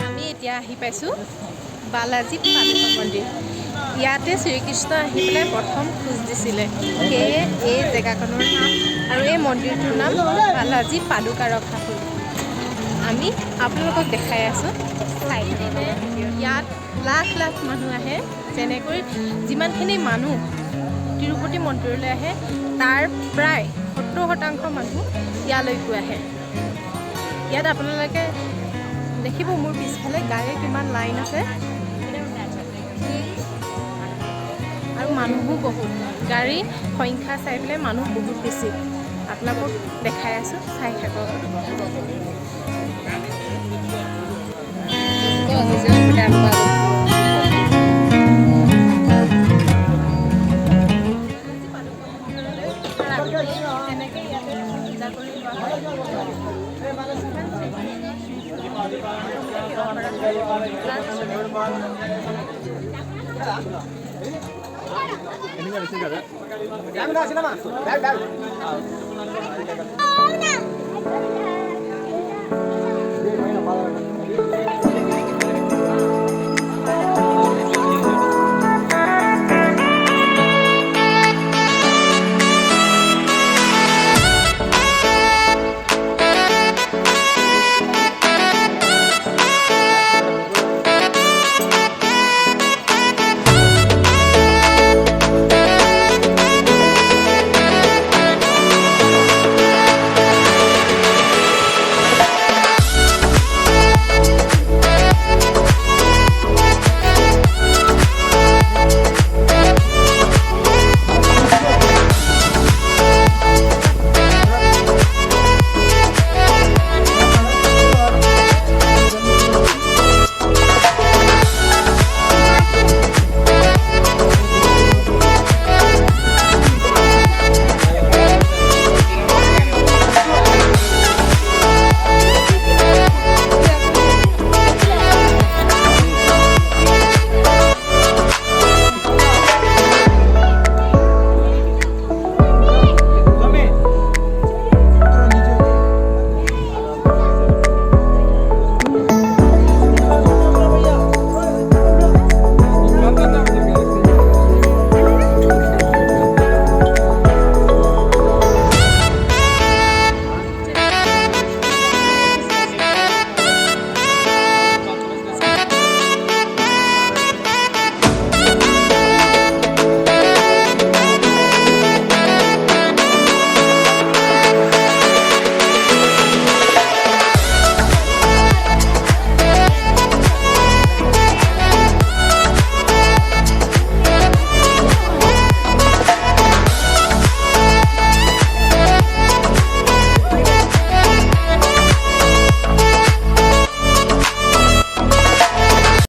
আমি এতিয়া আহি পাইছোঁ বালাজী পাদুকা মন্দিৰ। ইয়াতে শ্ৰীকৃষ্ণ আহি পেলাই প্ৰথম খোজ দিছিলে, সেয়ে এই জেগাখনৰ নাম আৰু এই মন্দিৰটোৰ নাম বালাজী পাদুকা ৰখা হ'ল। আমি আপোনালোকক দেখাই আছোঁ। ইয়াত লাখ লাখ মানুহ আহে, যেনেকৈ যিমানখিনি মানুহ তিৰুপতি মন্দিৰলৈ আহে তাৰ প্ৰায় 70% মানুহ ইয়ালৈকো আহে। ইয়াত আপোনালোকে দেখিব মোৰ পিছফালে গাড়ীৰ কিমান লাইন আছে আৰু মানুহো বহুত। গাড়ীৰ সংখ্যা চাই পেলাই মানুহ বহুত বেছি। আপোনালোকক দেখাই আছোঁ, চাই থাকক। এনেকৈ ইয়াতে পূজা কৰি লোৱা হয়।